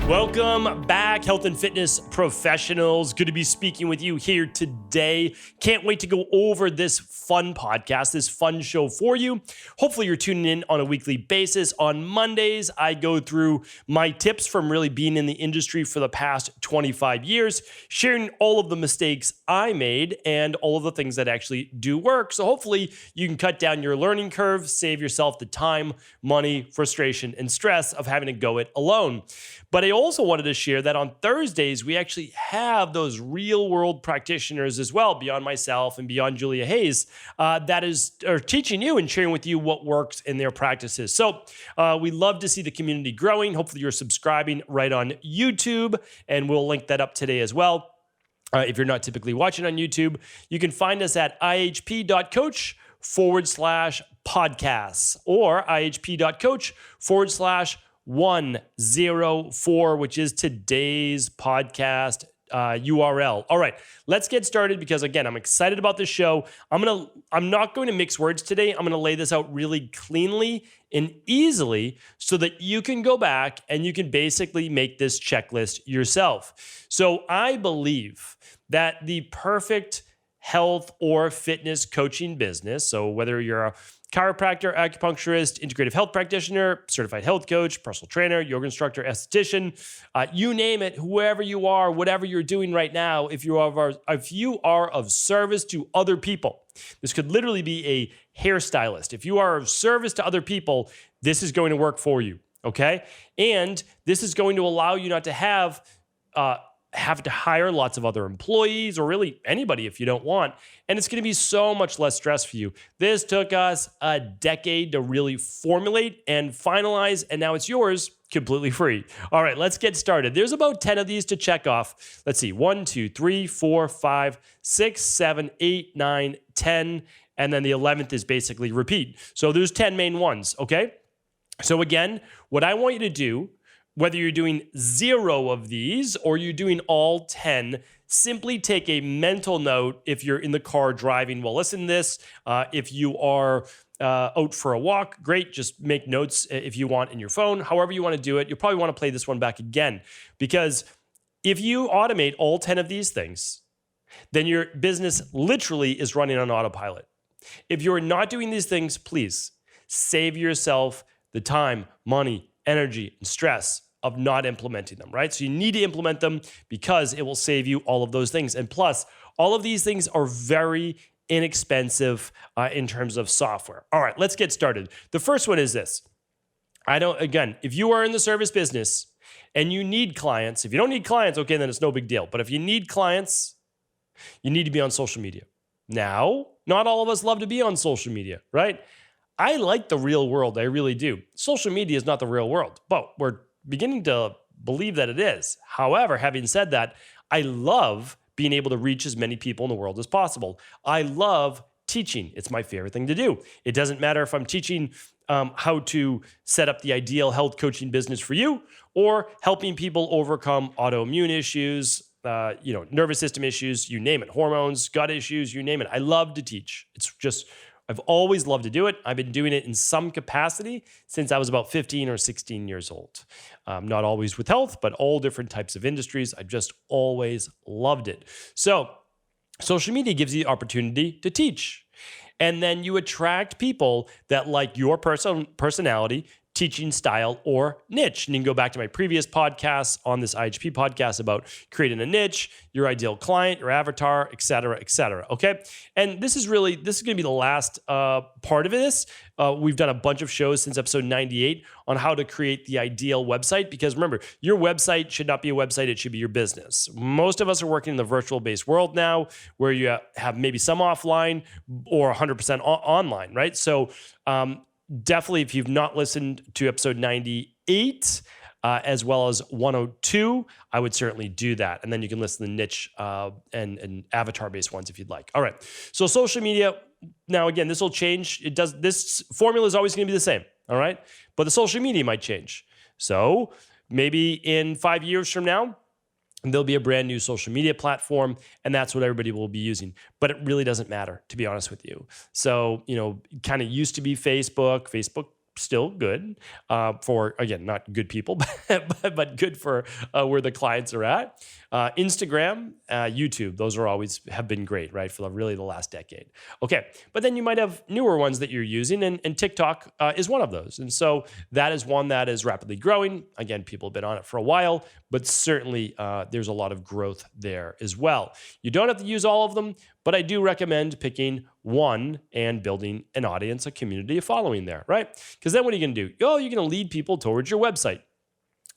Welcome back, health and fitness professionals. Good to be speaking with you here today. Can't wait to go over this fun podcast, this fun show for you. Hopefully you're tuning in on a weekly basis. On Mondays, I go through my tips from really being in the industry for the past 25 years, sharing all of the mistakes I made and all of the things that actually do work. So hopefully you can cut down your learning curve, save yourself the time, money, frustration, and stress of having to go it alone. But I also wanted to share that on Thursdays, we actually have those real world practitioners as well, beyond myself and beyond Julia Hayes, that are teaching you and sharing with you what works in their practices. So we love to see the community growing. Hopefully you're subscribing right on YouTube, and we'll link that up today as well. If you're not typically watching on YouTube, you can find us at ihp.coach/podcasts or ihp.coach/104, which is today's podcast URL. All right, let's get started because again, I'm excited about this show. I'm not going to mix words today. I'm going to lay this out really cleanly and easily so that you can go back and you can basically make this checklist yourself. So I believe that the perfect health or fitness coaching business, so whether you're a chiropractor, acupuncturist, integrative health practitioner, certified health coach, personal trainer, yoga instructor, esthetician, you name it, whoever you are, whatever you're doing right now, if you are of service to other people, this could literally be a hairstylist. If you are of service to other people, this is going to work for you, okay? And this is going to allow you not to have to hire lots of other employees or really anybody if you don't want. And it's going to be so much less stress for you. This took us a decade to really formulate and finalize, and now it's yours completely free. All right, let's get started. There's about 10 of these to check off. Let's see, 1, 2, 3, 4, 5, 6, 7, 8, 9, 10, and then the 11th is basically repeat. So there's 10 main ones, okay? So again, what I want you to do, whether you're doing 0 of these or you're doing all 10, simply take a mental note if you're in the car driving while listening to this. If you are out for a walk, great. Just make notes if you want in your phone. However you want to do it, you'll probably want to play this one back again. Because if you automate all 10 of these things, then your business literally is running on autopilot. If you're not doing these things, please save yourself the time, money, energy, and stress of not implementing them, right? So you need to implement them because it will save you all of those things. And plus, all of these things are very inexpensive in terms of software. All right, let's get started. The first one is this. If you are in the service business and you need clients, if you don't need clients, okay, then it's no big deal. But if you need clients, you need to be on social media. Now, not all of us love to be on social media, right? I like the real world. I really do. Social media is not the real world, but we're beginning to believe that it is. However, having said that, I love being able to reach as many people in the world as possible. I love teaching. It's my favorite thing to do. It doesn't matter if I'm teaching how to set up the ideal health coaching business for you or helping people overcome autoimmune issues, nervous system issues, you name it, hormones, gut issues, you name it. I love to teach. I've always loved to do it. I've been doing it in some capacity since I was about 15 or 16 years old. Not always with health, but all different types of industries. I just always loved it. So social media gives you the opportunity to teach. And then you attract people that like your personality, teaching style, or niche. And you can go back to my previous podcasts on this IHP podcast about creating a niche, your ideal client, your avatar, et cetera, okay? And this is going to be the last part of this. We've done a bunch of shows since episode 98 on how to create the ideal website, because remember, your website should not be a website, it should be your business. Most of us are working in the virtual-based world now, where you have maybe some offline or 100% online, right? So, definitely, if you've not listened to episode 98 as well as 102, I would certainly do that. And then you can listen to the niche and avatar-based ones if you'd like. All right. So social media, now again, this will change. This formula is always going to be the same. All right. But the social media might change. So maybe in 5 years from now, there'll be a brand new social media platform, and that's what everybody will be using. But it really doesn't matter, to be honest with you. So, it kind of used to be Facebook. Facebook still good for, again, not good people, but good for where the clients are at. Instagram, YouTube, those are always have been great, right? For really the last decade. Okay, but then you might have newer ones that you're using, and TikTok is one of those. And so that is one that is rapidly growing. Again, people have been on it for a while, but certainly there's a lot of growth there as well. You don't have to use all of them, but I do recommend picking one and building an audience, a community, a following there, right? Because then what are you going to do? Oh, you're going to lead people towards your website.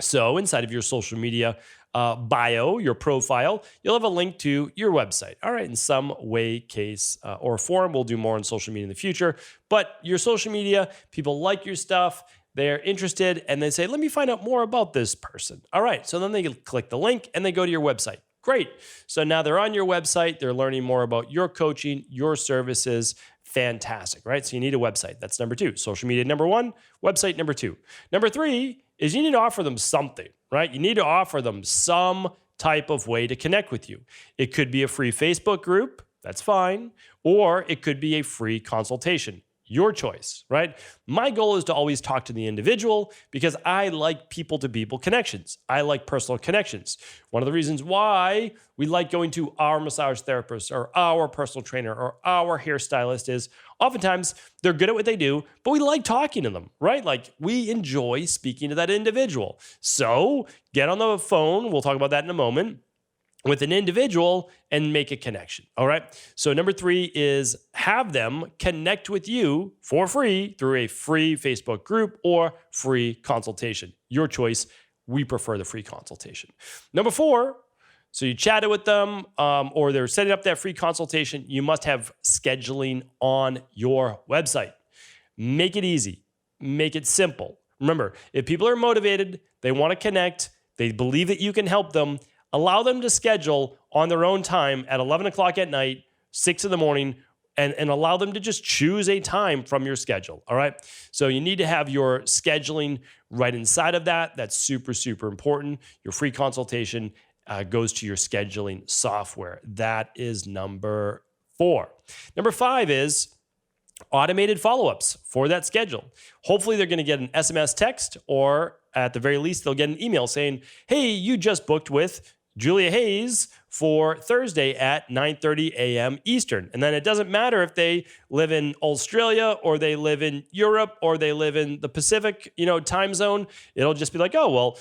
So inside of your social media bio, your profile, you'll have a link to your website. All right, in some way, case, or form. We'll do more on social media in the future. But your social media, people like your stuff. They're interested, and they say, let me find out more about this person. All right, so then they click the link, and they go to your website. Great. So now they're on your website. They're learning more about your coaching, your services. Fantastic, right? So you need a website. That's number 2. Social media, number 1. Website, number 2. Number 3 is you need to offer them something, right? You need to offer them some type of way to connect with you. It could be a free Facebook group. That's fine. Or it could be a free consultation. Your choice, right? My goal is to always talk to the individual because I like people-to-people connections. I like personal connections. One of the reasons why we like going to our massage therapist or our personal trainer or our hairstylist is oftentimes they're good at what they do, but we like talking to them, right? Like we enjoy speaking to that individual. So get on the phone. We'll talk about that in a moment. With an individual and make a connection. All right. So number 3 is have them connect with you for free through a free Facebook group or free consultation. Your choice. We prefer the free consultation. Number 4, so you chatted with them or they're setting up that free consultation. You must have scheduling on your website. Make it easy. Make it simple. Remember, if people are motivated, they want to connect, they believe that you can help them, allow them to schedule on their own time at 11 o'clock at night, 6 in the morning, and allow them to just choose a time from your schedule, all right? So you need to have your scheduling right inside of that. That's super, super important. Your free consultation goes to your scheduling software. That is number 4. Number 5 is automated follow-ups for that schedule. Hopefully they're going to get an SMS text, or at the very least, they'll get an email saying, hey, you just booked with Julia Hayes for Thursday at 9:30 a.m. Eastern. And then it doesn't matter if they live in Australia or they live in Europe or they live in the Pacific, time zone. It'll just be like, oh, well,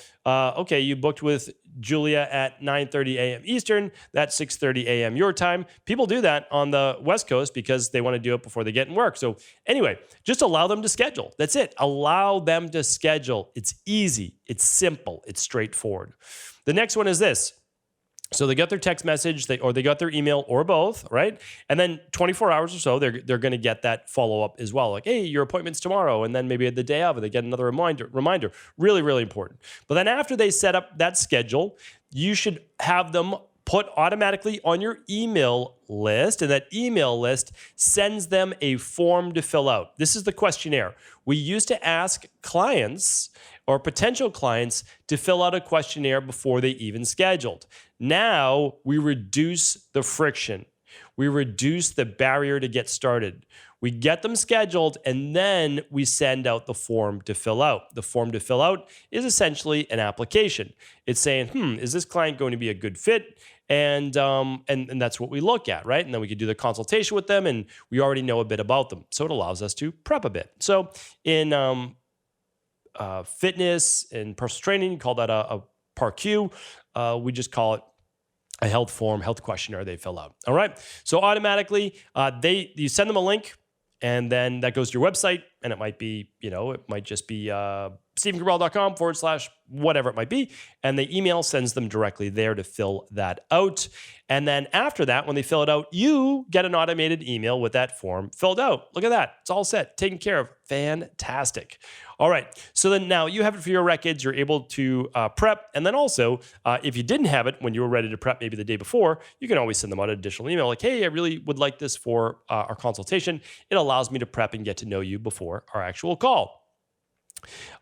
okay, you booked with Julia at 9:30 a.m. Eastern. That's 6:30 a.m. your time. People do that on the West Coast because they want to do it before they get in work. So anyway, just allow them to schedule. That's it. Allow them to schedule. It's easy. It's simple. It's straightforward. The next one is this. So they got their text message, they got their email, or both, right? And then 24 hours or so, they're going to get that follow-up as well. Like, hey, your appointment's tomorrow. And then maybe the day of, they get another reminder. Really, really important. But then after they set up that schedule, you should have them put automatically on your email list, and that email list sends them a form to fill out. This is the questionnaire. We used to ask clients or potential clients to fill out a questionnaire before they even scheduled. Now we reduce the friction. We reduce the barrier to get started. We get them scheduled, and then we send out the form to fill out. The form to fill out is essentially an application. It's saying, is this client going to be a good fit? And that's what we look at, right? And then we could do the consultation with them, and we already know a bit about them. So it allows us to prep a bit. So in fitness and personal training, you call that a PARQ. We just call it a health questionnaire they fill out. All right. So automatically, you send them a link, and then that goes to your website, and it might be, it might just be stevencabral.com/whatever it might be. And the email sends them directly there to fill that out. And then after that, when they fill it out, you get an automated email with that form filled out. Look at that. It's all set, taken care of. Fantastic. All right. So then now you have it for your records. You're able to prep. And then also, if you didn't have it when you were ready to prep maybe the day before, you can always send them out an additional email like, hey, I really would like this for our consultation. It allows me to prep and get to know you before our actual call.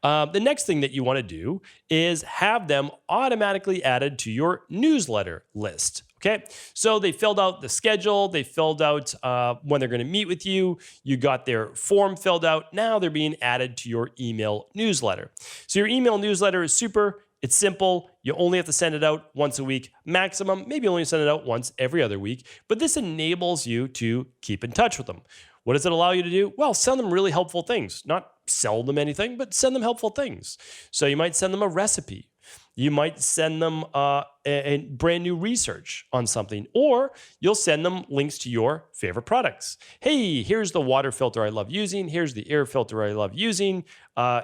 The next thing that you want to do is have them automatically added to your newsletter list. Okay, so they filled out the schedule, they filled out when they're going to meet with you, you got their form filled out. Now they're being added to your email newsletter. So your email newsletter is super, it's simple. You only have to send it out once a week, maximum, maybe only send it out once every other week, but this enables you to keep in touch with them. What does it allow you to do? Well, send them really helpful things, not sell them anything, but send them helpful things. So you might send them a recipe. You might send them a brand new research on something, or you'll send them links to your favorite products. Hey, here's the water filter I love using. Here's the air filter I love using.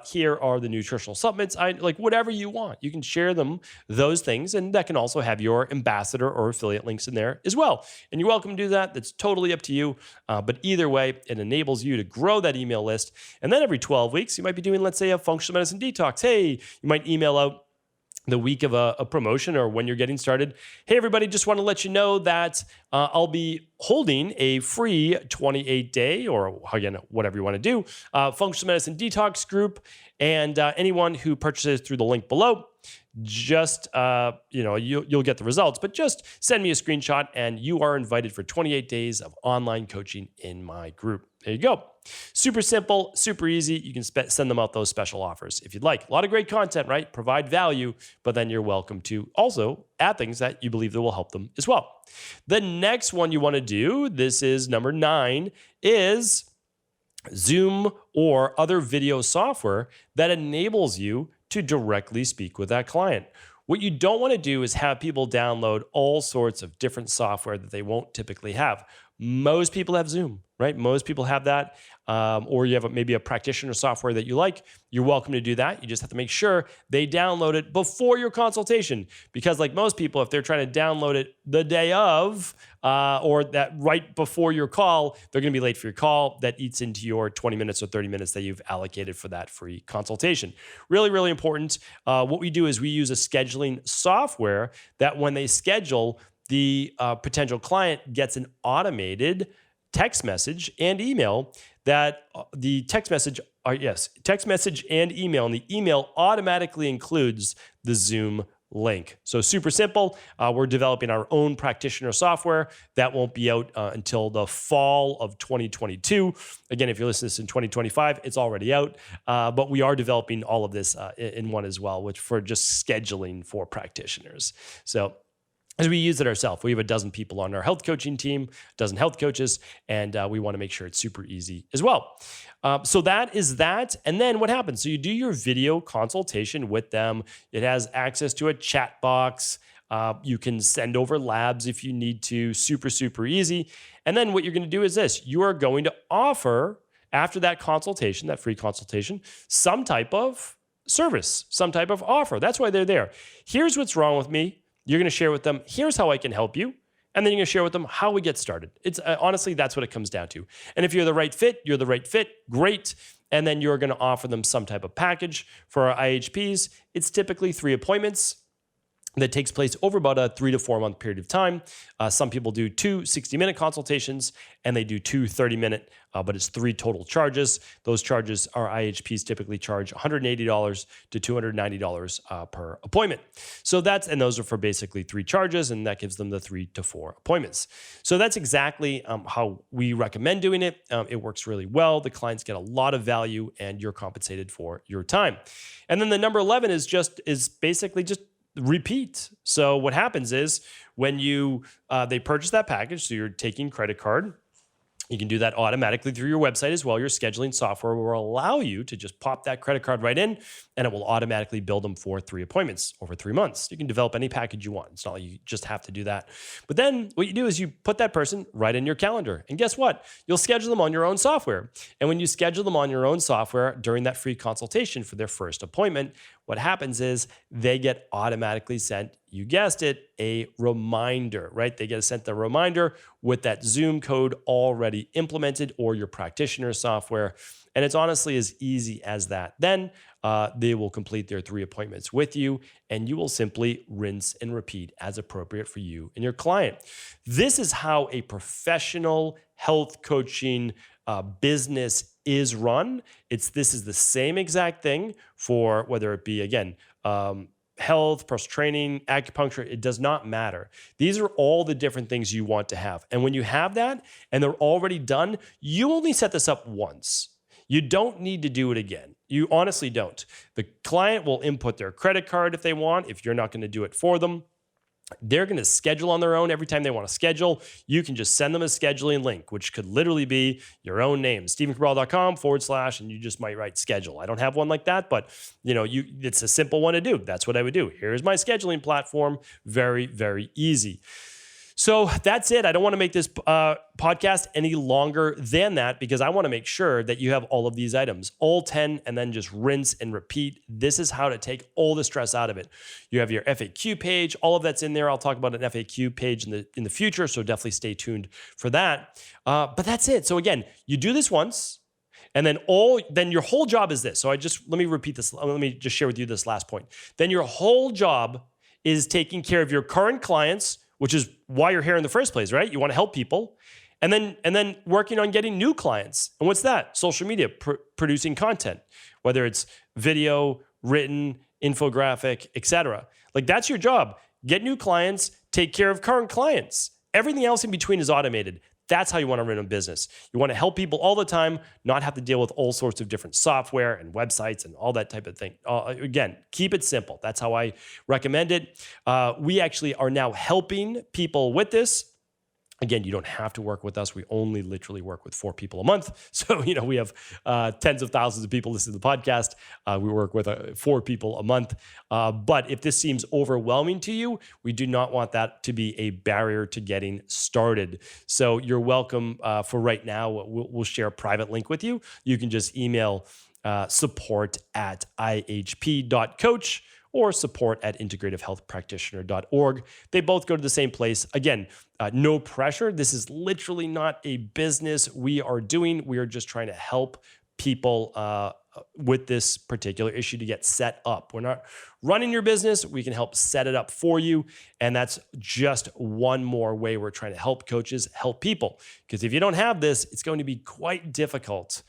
Here are the nutritional supplements. I like whatever you want. You can share them, those things, and that can also have your ambassador or affiliate links in there as well. And you're welcome to do that. That's totally up to you. But either way, it enables you to grow that email list. And then every 12 weeks, you might be doing, let's say, a functional medicine detox. Hey, you might email out the week of a promotion or when you're getting started. Hey, everybody, just want to let you know that I'll be holding a free 28-day, or again, whatever you want to do, functional medicine detox group. And anyone who purchases through the link below, just, you'll get the results, but just send me a screenshot and you are invited for 28 days of online coaching in my group. There you go. Super simple, super easy. You can send them out those special offers if you'd like. A lot of great content, right? Provide value, but then you're welcome to also add things that you believe that will help them as well. The next one you want to do, this is number 9, is Zoom or other video software that enables you to directly speak with that client. What you don't want to do is have people download all sorts of different software that they won't typically have. Most people have Zoom, right? Most people have that. Or you have maybe a practitioner software that you like. You're welcome to do that. You just have to make sure they download it before your consultation. Because like most people, if they're trying to download it the day of or that right before your call, they're going to be late for your call. That eats into your 20 minutes or 30 minutes that you've allocated for that free consultation. Really, really important. What we do is we use a scheduling software that when they schedule, the potential client gets an automated text message and email that the text message and email, and the email automatically includes the Zoom link. So super simple. We're developing our own practitioner software that won't be out until the fall of 2022. Again, if you're listening to this in 2025, it's already out. But we are developing all of this in one as well, which for just scheduling for practitioners. So as we use it ourselves, we have a dozen people on our health coaching team, a dozen health coaches, and we want to make sure it's super easy as well. So that is that. And then what happens? So you do your video consultation with them. It has access to a chat box. You can send over labs if you need to. Super, super easy. And then what you're going to do is this. You are going to offer, after that consultation, that free consultation, some type of service, some type of offer. That's why they're there. Here's what's wrong with me. You're going to share with them, here's how I can help you. And then you're going to share with them how we get started. It's honestly, that's what it comes down to. And if you're the right fit, you're the right fit, great. And then you're going to offer them some type of package. For our IHPs, it's typically 3 appointments that takes place over about a 3 to 4 month period of time. Some people do 2 60-minute consultations and they do 2 30-minute, but it's 3 total charges. Those charges, our IHPs typically charge $180 to $290 per appointment. So and those are for basically 3 charges, and that gives them the 3 to 4 appointments. So that's exactly how we recommend doing it. It works really well. The clients get a lot of value and you're compensated for your time. And then the number 11 is basically just repeat. So what happens is when they purchase that package, so you're taking credit card, you can do that automatically through your website as well. Your scheduling software will allow you to just pop that credit card right in, and it will automatically bill them for 3 appointments over 3 months. You can develop any package you want. It's not like you just have to do that. But then what you do is you put that person right in your calendar. And guess what? You'll schedule them on your own software. And when you schedule them on your own software during that free consultation for their first appointment, what happens is they get automatically sent, you guessed it, a reminder, right? They get sent the reminder with that Zoom code already implemented or your practitioner software. And it's honestly as easy as that. Then they will complete their 3 appointments with you, and you will simply rinse and repeat as appropriate for you and your client. This is how a professional health coaching business is run. This is the same exact thing for whether it be, again, health, personal training, acupuncture, it does not matter. These are all the different things you want to have. And when you have that and they're already done, you only set this up once. You don't need to do it again. You honestly don't. The client will input their credit card if they want, if you're not going to do it for them. They're going to schedule on their own every time they want to schedule. You can just send them a scheduling link, which could literally be your own name, stephencabral.com/, and you just might write schedule. I don't have one like that, but it's a simple one to do. That's what I would do. Here's my scheduling platform. Very, very easy. So that's it. I don't want to make this podcast any longer than that because I want to make sure that you have all of these items, all 10, and then just rinse and repeat. This is how to take all the stress out of it. You have your FAQ page. All of that's in there. I'll talk about an FAQ page in the future, so definitely stay tuned for that. But that's it. So again, you do this once, and then your whole job is this. So let me repeat this. Let me just share with you this last point. Then your whole job is taking care of your current clients, which is why you're here in the first place, right? You want to help people. And then working on getting new clients. And what's that? Social media, producing content, whether it's video, written, infographic, etc. Like that's your job. Get new clients, take care of current clients. Everything else in between is automated. That's how you want to run a business. You want to help people all the time, not have to deal with all sorts of different software and websites and all that type of thing. Again, keep it simple. That's how I recommend it. We actually are now helping people with this. Again, you don't have to work with us. We only literally work with 4 people a month. So, we have tens of thousands of people listening to the podcast. We work with 4 people a month. But if this seems overwhelming to you, we do not want that to be a barrier to getting started. So you're welcome for right now. We'll share a private link with you. You can just email support@ihp.coach or support@integrativehealthpractitioner.org. They both go to the same place. Again, no pressure. This is literally not a business we are doing. We are just trying to help people with this particular issue to get set up. We're not running your business. We can help set it up for you. And that's just one more way we're trying to help coaches help people. Because if you don't have this, it's going to be quite difficult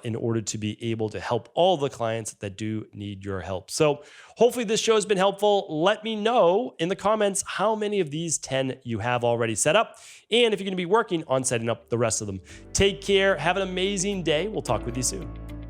in order to be able to help all the clients that do need your help. So hopefully this show has been helpful. Let me know in the comments how many of these 10 you have already set up, and if you're going to be working on setting up the rest of them. Take care. Have an amazing day. We'll talk with you soon.